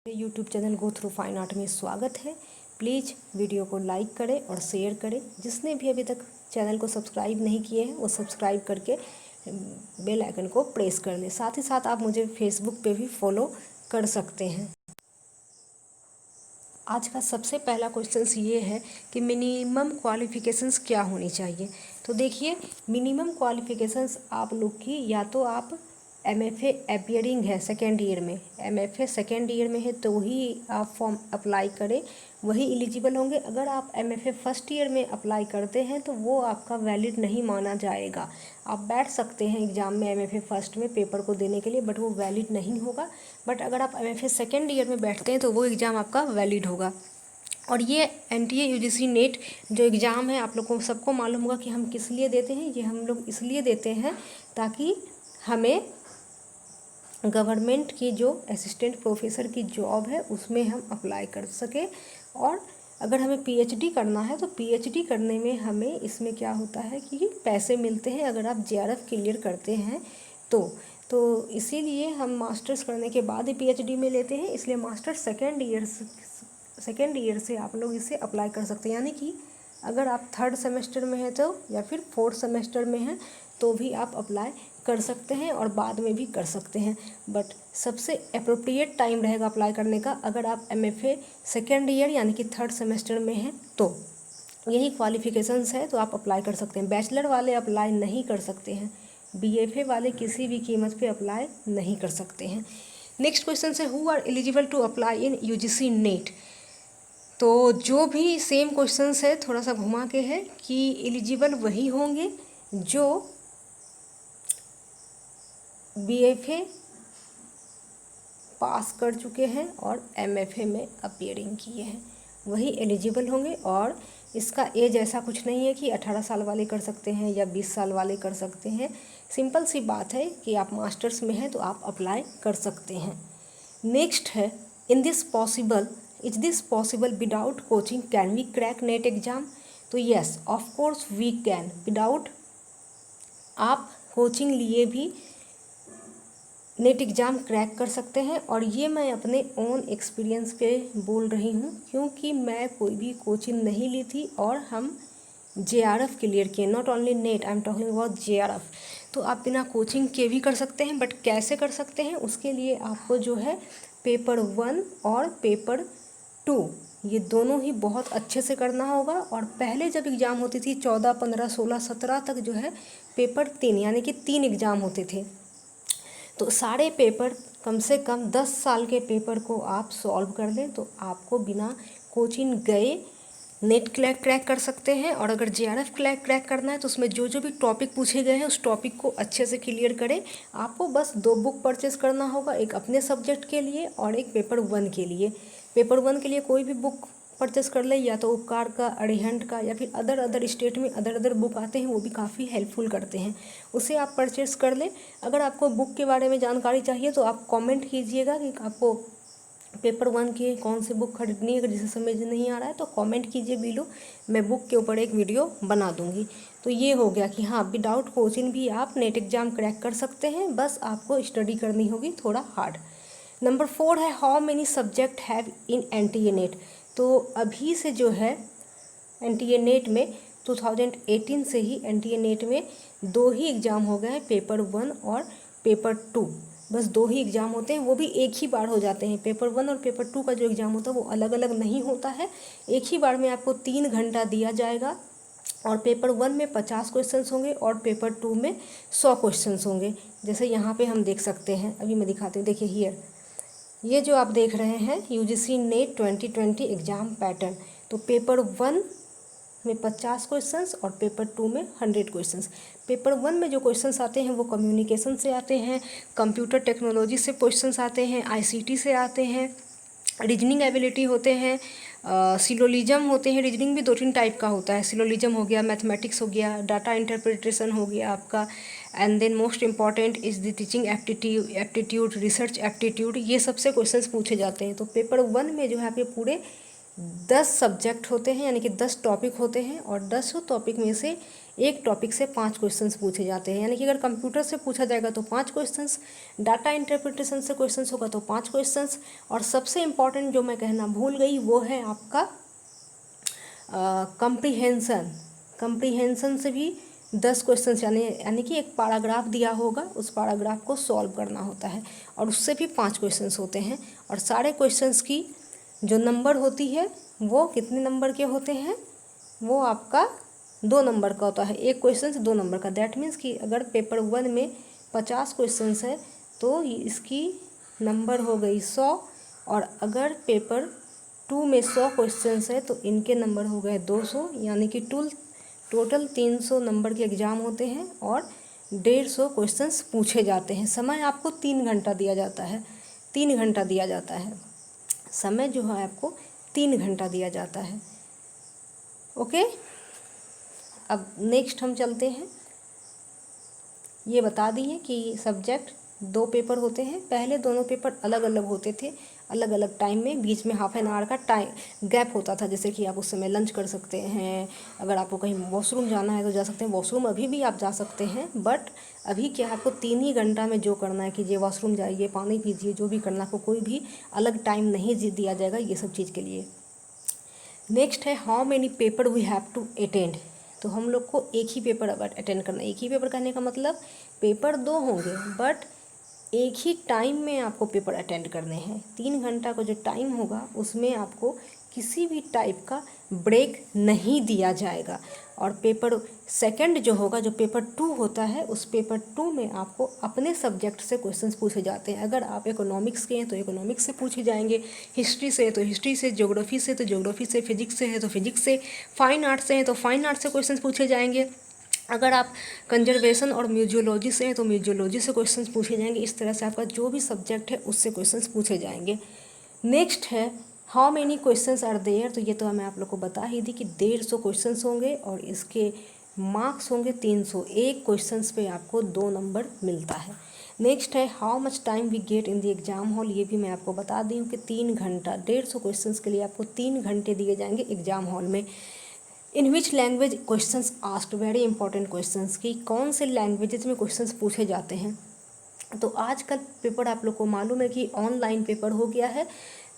YouTube channel go through fine art में स्वागत है। प्लीज़ वीडियो को लाइक करें और शेयर करें। जिसने भी अभी तक चैनल को सब्सक्राइब नहीं किए हैं वो सब्सक्राइब करके बेल आइकन को प्रेस कर दें। साथ ही साथ आप मुझे फेसबुक पे भी फॉलो कर सकते हैं। आज का सबसे पहला क्वेश्चन ये है कि मिनिमम क्वालिफ़िकेशंस क्या होनी चाहिए। तो देखिए, मिनिमम क्वालिफ़िकेशंस आप लोग की या तो आप एमएफए अपीयरिंग है सेकेंड ईयर में, एमएफए सेकेंड ईयर में है तो ही आप फॉर्म अप्लाई करें, वही एलिजिबल होंगे। अगर आप एमएफए फर्स्ट ईयर में अप्लाई करते हैं तो वो आपका वैलिड नहीं माना जाएगा। आप बैठ सकते हैं एग्ज़ाम में एमएफए फर्स्ट में पेपर को देने के लिए, बट वो वैलिड नहीं होगा। बट अगर आप एमएफए सेकेंड ईयर में बैठते हैं तो वो एग्ज़ाम आपका वैलिड होगा। और ये एनटीए यूजीसी नेट जो एग्ज़ाम है, आप लोग को सबको मालूम होगा कि हम किस लिए देते हैं। ये हम लोग इसलिए देते हैं ताकि हमें गवर्नमेंट की जो असिस्टेंट प्रोफेसर की जॉब है उसमें हम अप्लाई कर सकें। और अगर हमें पीएचडी करना है तो पीएचडी करने में हमें इसमें क्या होता है कि पैसे मिलते हैं अगर आप जेआरएफ क्लियर करते हैं तो इसीलिए हम मास्टर्स करने के बाद ही पीएचडी में लेते हैं। इसलिए मास्टर्स सेकेंड ईयर से आप लोग इसे अप्लाई कर सकते हैं। यानी कि अगर आप थर्ड सेमेस्टर में हैं तो या फिर फोर्थ सेमेस्टर में हैं तो भी आप अप्लाई कर सकते हैं और बाद में भी कर सकते हैं। बट सबसे अप्रोप्रिएट टाइम रहेगा अप्लाई करने का अगर आप एमएफए सेकेंड ईयर यानी कि थर्ड सेमेस्टर में हैं तो यही क्वालिफ़िकेशंस है तो आप अप्लाई कर सकते हैं। बैचलर वाले अप्लाई नहीं कर सकते हैं, बीएफए वाले किसी भी कीमत पे अप्लाई नहीं कर सकते हैं। नेक्स्ट क्वेश्चन है who are eligible to apply in UGC NET. तो जो भी सेम क्वेश्चंस है थोड़ा सा घुमा के है कि एलिजिबल वही होंगे जो बीएफए पास कर चुके हैं और एमएफए में अपीयरिंग किए हैं, वही एलिजिबल होंगे। और इसका एज ऐसा कुछ नहीं है कि 18 साल वाले कर सकते हैं या 20 साल वाले कर सकते हैं। सिंपल सी बात है कि आप मास्टर्स में हैं तो आप अप्लाई कर सकते हैं। नेक्स्ट है is this possible without coaching can we crack NET exam. तो yes of course we can, without आप कोचिंग लिए भी नेट एग्ज़ाम क्रैक कर सकते हैं। और ये मैं अपने ओन एक्सपीरियंस पे बोल रही हूँ क्योंकि मैं कोई भी कोचिंग नहीं ली थी और हम जेआरएफ क्लियर किए, not only net, I am talking about JRF. तो आप बिना कोचिंग के भी कर सकते हैं, बट कैसे कर सकते हैं उसके लिए आपको जो है पेपर 1 और पेपर 2 ये दोनों ही बहुत अच्छे से करना होगा। और पहले जब एग्ज़ाम होती थी 14, 15, 16, 17 तक जो है पेपर 3 यानी कि 3 एग्ज़ाम होते थे। तो सारे पेपर कम से कम 10 साल के पेपर को आप सॉल्व कर लें तो आपको बिना कोचिंग गए नेट क्रैक कर सकते हैं। और अगर जेआरएफ क्रैक करना है तो उसमें जो जो भी टॉपिक पूछे गए हैं उस टॉपिक को अच्छे से क्लियर करें। आपको बस 2 बुक परचेज़ करना होगा, एक अपने सब्जेक्ट के लिए और एक पेपर 1 के लिए। पेपर 1 के लिए कोई भी बुक परचेस कर ले, या तो उपकार का, अरिहंत का, या फिर अदर स्टेट में अदर बुक आते हैं वो भी काफ़ी हेल्पफुल करते हैं, उसे आप परचेस कर लें। अगर आपको बुक के बारे में जानकारी चाहिए तो आप कमेंट कीजिएगा कि आपको पेपर 1 की कौन सी बुक खरीदनी है। अगर जिसे समझ नहीं आ रहा है तो कमेंट कीजिए बिलो, मैं बुक के ऊपर एक वीडियो बना दूंगी। तो ये हो गया कि हाँ, विदाउट कोचिंग भी आप नेट एग्ज़ाम क्रैक कर सकते हैं, बस आपको स्टडी करनी होगी थोड़ा हार्ड। नंबर 4 है how many subject have in NTA net. तो अभी से जो है एनटीए नेट में 2018 से ही एनटीए नेट में 2 ही एग्ज़ाम हो गए हैं, पेपर 1 और पेपर 2। बस 2 ही एग्ज़ाम होते हैं, वो भी एक ही बार हो जाते हैं। पेपर 1 और पेपर 2 का जो एग्ज़ाम होता है वो अलग अलग नहीं होता है, एक ही बार में आपको 3 घंटा दिया जाएगा। और पेपर 1 में 50 क्वेश्चंस होंगे और पेपर 2 में 100 क्वेश्चंस होंगे। जैसे यहाँ पे हम देख सकते हैं, अभी मैं दिखाती हूँ, देखिए हियर ये जो आप देख रहे हैं यूजीसी नेट 2020 एग्ज़ाम पैटर्न। तो पेपर 1 में 50 क्वेश्चंस और पेपर 2 में 100 क्वेश्चंस। पेपर 1 में जो क्वेश्चंस आते हैं वो कम्युनिकेशन से आते हैं, कंप्यूटर टेक्नोलॉजी से क्वेश्चंस आते हैं, आईसीटी से आते हैं, रीजनिंग एबिलिटी होते हैं, सिलोलिज्म होते हैं। रीजनिंग भी 2-3 टाइप का होता है, सिलोलिज्म हो गया, मैथमेटिक्स हो गया, डाटा इंटरप्रिटेशन हो गया आपका, and then most important is the teaching aptitude, research aptitude, ये सबसे क्वेश्चंस पूछे जाते हैं। तो पेपर 1 में जो है आपके पूरे 10 सब्जेक्ट होते हैं, यानी कि 10 टॉपिक होते हैं और 10 टॉपिक में से एक टॉपिक से 5 क्वेश्चंस पूछे जाते हैं। यानी कि अगर कंप्यूटर से पूछा जाएगा तो 5 क्वेश्चंस, डाटा इंटरप्रिटेशन से क्वेश्चंस होगा तो 5 क्वेश्चंस, और सबसे इम्पॉर्टेंट जो मैं कहना भूल गई वो है आपका कंप्रीहेंशन से भी 10 क्वेश्चंस, यानी कि एक पैराग्राफ दिया होगा, उस पैराग्राफ को सॉल्व करना होता है और उससे भी 5 क्वेश्चंस होते हैं। और सारे क्वेश्चंस की जो नंबर होती है वो कितने नंबर के होते हैं, वो आपका 2 नंबर का होता है। एक क्वेश्चन 2 नंबर का। दैट मीन्स कि अगर पेपर 1 में 50 क्वेश्चंस है तो इसकी नंबर हो गई 100, और अगर पेपर 2 में 100 क्वेश्चंस है तो इनके नंबर हो गए 200। यानी कि टोटल 300 नंबर के एग्ज़ाम होते हैं और 150 क्वेश्चंस पूछे जाते हैं। समय आपको 3 घंटा दिया जाता है, 3 घंटा दिया जाता है। समय जो है आपको 3 घंटा दिया जाता है। ओके, अब नेक्स्ट हम चलते हैं। ये बता दिए कि सब्जेक्ट 2 पेपर होते हैं। पहले दोनों पेपर अलग अलग होते थे, अलग अलग टाइम में, बीच में हाफ एन आवर का टाइम गैप होता था, जैसे कि आप उस समय लंच कर सकते हैं। अगर आपको कहीं वॉशरूम जाना है तो जा सकते हैं, वॉशरूम अभी भी आप जा सकते हैं, बट अभी क्या आपको 3 ही घंटा में जो करना है, कीजिए, वॉशरूम जाइए, पानी पीजिए, जो भी करना, आपको कोई भी अलग टाइम नहीं दिया जाएगा ये सब चीज़ के लिए। नेक्स्ट है how many paper we have to attend. तो हम लोग को एक ही पेपर अटेंड करना है। एक ही पेपर कहने का मतलब पेपर 2 होंगे बट एक ही टाइम में आपको पेपर अटेंड करने हैं। 3 घंटा का जो टाइम होगा उसमें आपको किसी भी टाइप का ब्रेक नहीं दिया जाएगा। और पेपर सेकंड जो होगा, जो पेपर 2 होता है, उस पेपर 2 में आपको अपने सब्जेक्ट से क्वेश्चंस पूछे जाते हैं। अगर आप इकोनॉमिक्स के हैं तो इकोनॉमिक्स से पूछे जाएंगे, हिस्ट्री से तो हिस्ट्री से, ज्योग्राफी से तो ज्योग्राफी से, फिजिक्स से है तो फिजिक्स से, फाइन आर्ट्स से हैं तो फाइन आर्ट्स से क्वेश्चंस पूछे जाएंगे। अगर आप कंजर्वेशन और म्यूजियोलॉजी से हैं तो म्यूजियोलॉजी से क्वेश्चंस पूछे जाएंगे। इस तरह से आपका जो भी सब्जेक्ट है उससे क्वेश्चंस पूछे जाएंगे। नेक्स्ट है how many questions are there. तो ये तो मैं आप लोग को बता ही दी कि 150 क्वेश्चंस होंगे और इसके मार्क्स होंगे 300। एक क्वेश्चंस पे आपको 2 नंबर मिलता है। नेक्स्ट है how much time we get in the exam hall. ये भी मैं आपको बता दी हूँ कि 3 घंटा, 150 क्वेश्चंस के लिए आपको 3 घंटे दिए जाएंगे एग्जाम हॉल में। In which language questions asked, very important questions, कि कौन से लैंग्वेजेस में क्वेश्चंस पूछे जाते हैं। तो आजकल पेपर आप लोग को मालूम है कि ऑनलाइन पेपर हो गया है।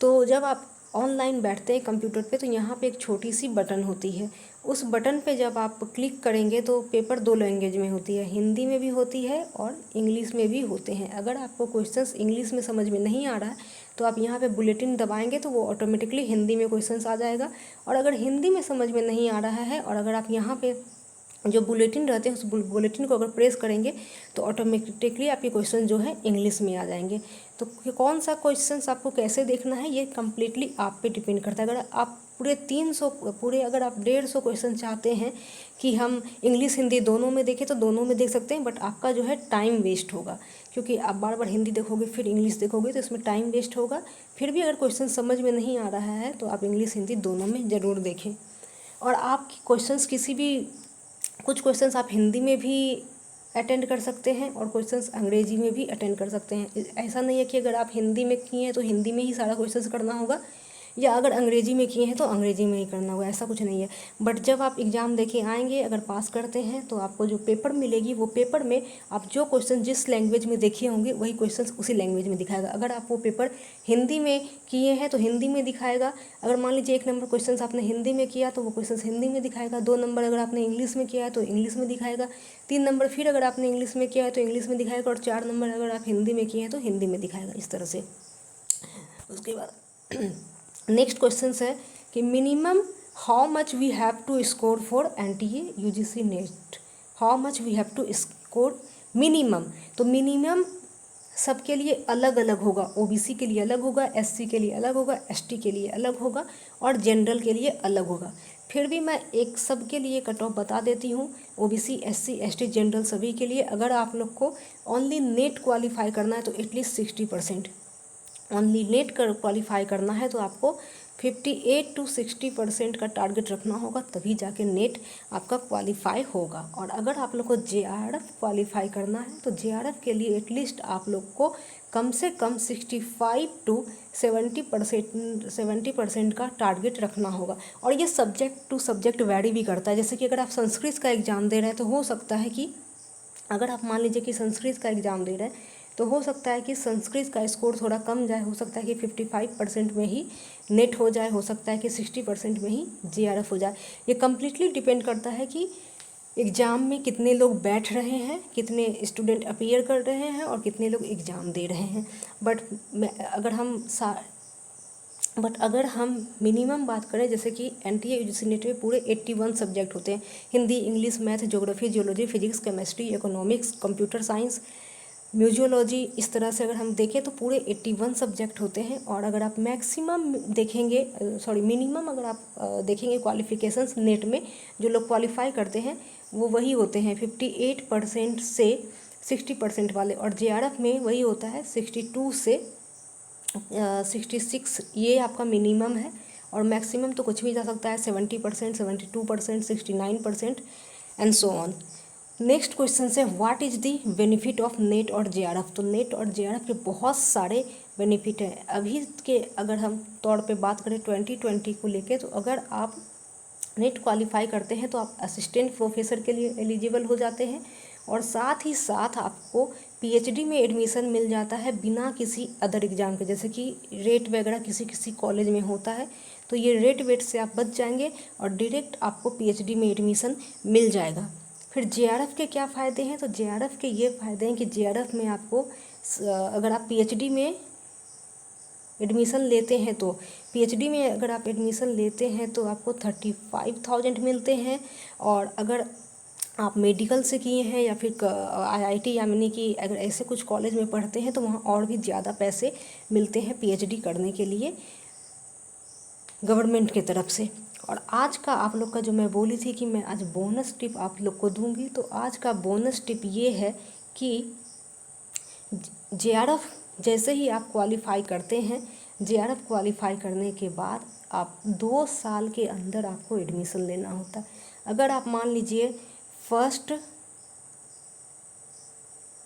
तो जब आप ऑनलाइन बैठते हैं कंप्यूटर पे तो यहाँ पे एक छोटी सी बटन होती है। उस बटन पे जब आप क्लिक करेंगे तो पेपर 2 लैंग्वेज में होती है, हिंदी में भी होती है और इंग्लिश में भी होते हैं। अगर आपको क्वेश्चंस इंग्लिश में समझ में नहीं आ रहा है तो आप यहाँ पे बुलेटिन दबाएंगे तो वो ऑटोमेटिकली हिंदी में क्वेश्चंस आ जाएगा। और अगर हिंदी में समझ में नहीं आ रहा है और अगर आप यहाँ पे जो बुलेटिन रहते हैं उस बुलेटिन को अगर प्रेस करेंगे तो ऑटोमेटिकली आपके क्वेश्चन जो है इंग्लिश में आ जाएंगे। तो कौन सा क्वेश्चंस आपको कैसे देखना है ये कम्प्लीटली आप पे डिपेंड करता है। अगर आप अगर आप 150 क्वेश्चन चाहते हैं कि हम इंग्लिश हिंदी दोनों में देखें तो दोनों में देख सकते हैं, बट आपका जो है टाइम वेस्ट होगा, क्योंकि आप बार बार हिंदी देखोगे फिर इंग्लिश देखोगे तो इसमें टाइम वेस्ट होगा। फिर भी अगर क्वेश्चन समझ में नहीं आ रहा है तो आप इंग्लिश हिंदी दोनों में ज़रूर देखें। और आप क्वेश्चंस कुछ क्वेश्चंस आप हिंदी में भी अटेंड कर सकते हैं और क्वेश्चंस अंग्रेजी में भी अटेंड कर सकते हैं। ऐसा नहीं है कि अगर आप हिंदी में किए हैं तो हिंदी में ही सारा क्वेश्चंस करना होगा, या अगर अंग्रेजी में किए हैं तो अंग्रेजी में ही करना होगा, ऐसा कुछ नहीं है। बट जब आप एग्ज़ाम देके आएंगे, अगर पास करते हैं तो आपको जो पेपर मिलेगी वो पेपर में आप जो क्वेश्चन जिस लैंग्वेज में देखे होंगे वही क्वेश्चंस उसी लैंग्वेज में दिखाएगा। अगर आप वो पेपर हिंदी में किए हैं तो हिंदी में दिखाएगा। अगर मान लीजिए 1 नंबर क्वेश्चन आपने हिंदी में किया तो वो क्वेश्चन हिंदी में दिखाएगा। 2 नंबर अगर आपने इंग्लिश में किया है तो इंग्लिश में दिखाएगा। 3 नंबर फिर अगर आपने इंग्लिश में किया है तो इंग्लिश में दिखाएगा। और 4 नंबर अगर आप हिंदी में किए हैं तो हिंदी में दिखाएगा, इस तरह से। उसके बाद नेक्स्ट क्वेश्चन है कि minimum how much we have to score for NTA UGC NET. How much we have to score minimum. तो मिनिमम सबके लिए अलग अलग होगा। OBC के लिए अलग होगा, SC के लिए अलग होगा, ST के लिए अलग होगा और जनरल के लिए अलग होगा। फिर भी मैं एक सबके लिए कट ऑफ बता देती हूँ, OBC SC ST जनरल सभी के लिए। अगर आप लोग को ओनली नेट क्वालिफाई करना है तो एटलीस्ट 60%, ओनली नेट कर क्वालिफाई करना है तो आपको 58 to 60% का टारगेट रखना होगा, तभी जाके नेट आपका क्वालिफाई होगा। और अगर आप लोग को JRF क्वालिफाई करना है तो JRF के लिए एटलीस्ट आप लोग को कम से कम 65 to 70% का टारगेट रखना होगा। और ये सब्जेक्ट टू सब्जेक्ट वैरी भी करता है। जैसे कि अगर आप संस्कृत का एग्ज़ाम दे रहे हैं तो हो सकता है कि अगर आप मान लीजिए कि संस्कृत का एग्ज़ाम दे रहे हैं तो हो सकता है कि संस्कृत का स्कोर थोड़ा कम जाए, हो सकता है कि 55% में ही नेट हो जाए, हो सकता है कि 60% में ही JRF हो जाए। ये कम्प्लीटली डिपेंड करता है कि एग्ज़ाम में कितने लोग बैठ रहे हैं, कितने स्टूडेंट अपीयर कर रहे हैं और कितने लोग एग्ज़ाम दे रहे हैं। बट अगर हम मिनिमम बात करें, जैसे कि NTA UGC नेट में पूरे 81 सब्जेक्ट होते हैं, Hindi, English, math, geography, geology, physics, chemistry, economics, computer science, museology, इस तरह से अगर हम देखें तो पूरे 81 सब्जेक्ट होते हैं। और अगर आप मिनिमम अगर आप देखेंगे क्वालिफ़िकेशंस नेट में जो लोग क्वालिफाई करते हैं वो वही होते हैं 58% से 60% वाले, और JRF में वही होता है 62 से 66, ये आपका मिनिमम है। और मैक्सिमम तो कुछ भी जा सकता है 70%, 72%, 69% and so on. Next question से what is the benefit of NET और JRF। तो नेट और JRF के बहुत सारे बेनिफिट हैं। अभी के अगर हम तौर पे बात करें 2020 को लेके, तो अगर आप नेट क्वालिफाई करते हैं तो आप असिस्टेंट प्रोफेसर के लिए एलिजिबल हो जाते हैं, और साथ ही साथ आपको PhD में एडमिशन मिल जाता है बिना किसी अदर एग्ज़ाम के। जैसे कि रेट वगैरह किसी किसी कॉलेज में होता है, तो ये रेट वेट से आप बच जाएंगे और डायरेक्ट आपको PhD में एडमिशन मिल जाएगा। फिर JRF के क्या फ़ायदे हैं, तो JRF के ये फ़ायदे हैं कि JRF में आपको अगर आप PhD में एडमिशन लेते हैं तो PhD में अगर आप एडमिशन लेते हैं तो आपको 35,000 मिलते हैं। और अगर आप मेडिकल से किए हैं या फिर IIT यानी कि अगर ऐसे कुछ कॉलेज में पढ़ते हैं तो वहाँ और भी ज़्यादा पैसे मिलते हैं PhD करने के लिए गवर्नमेंट की तरफ से। और आज का आप लोग का जो मैं बोली थी कि मैं आज बोनस टिप आप लोग को दूंगी, तो आज का बोनस टिप ये है कि JRF जैसे ही आप क्वालिफाई करते हैं, JRF क्वालिफाई करने के बाद आप 2 साल के अंदर आपको एडमिशन लेना होता है। अगर आप मान लीजिए 1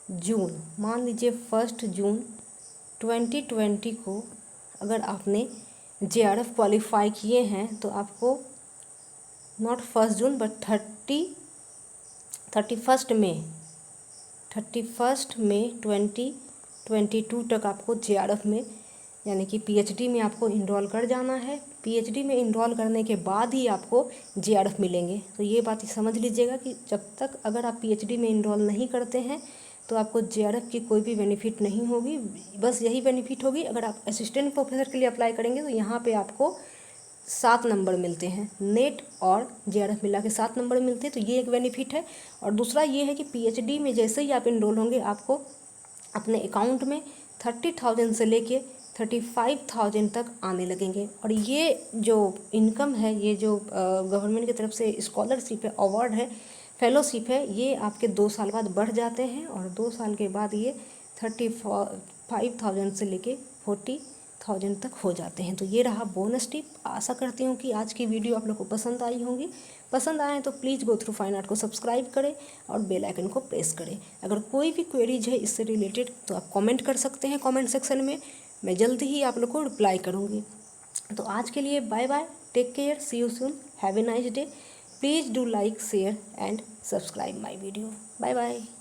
जून 2020 को अगर आपने JRF क्वालिफाई किए हैं तो आपको नॉट 1 जून बट 31 मई 2022 तक आपको JRF में यानी कि PhD में आपको इनरोल कर जाना है। PhD में इनरोल करने के बाद ही आपको JRF मिलेंगे। तो ये बात समझ लीजिएगा कि जब तक अगर आप PhD में इनरोल नहीं करते हैं तो आपको JRF की कोई भी बेनिफिट नहीं होगी। बस यही बेनिफिट होगी, अगर आप असिस्टेंट प्रोफेसर के लिए अप्लाई करेंगे तो यहाँ पे आपको 7 नंबर मिलते हैं, नेट और JRF मिला के 7 नंबर मिलते हैं, तो ये एक बेनिफिट है। और दूसरा ये है कि PhD में जैसे ही आप इनरोल होंगे आपको अपने अकाउंट में 30,000 से लेके 35,000 तक आने लगेंगे। और ये जो इनकम है, ये जो गवर्नमेंट की तरफ से स्कॉलरशिप है, अवार्ड है, फेलोशिप है, ये आपके 2 साल बाद बढ़ जाते हैं और 2 साल के बाद ये 35,000 से लेके 40,000 तक हो जाते हैं। तो ये रहा बोनस टिप। आशा करती हूँ कि आज की वीडियो आप लोग को पसंद आई होंगी। पसंद आए तो please go through fine art को सब्सक्राइब करें और बेल आइकन को प्रेस करें। अगर कोई भी क्वेरीज है इससे रिलेटेड तो आप कमेंट कर सकते हैं कमेंट सेक्शन में, मैं जल्दी ही आप लोग को रिप्लाई करूँगी। तो आज के लिए bye bye, take care, see you soon, have a nice day. Please do like, share and subscribe my video. Bye bye.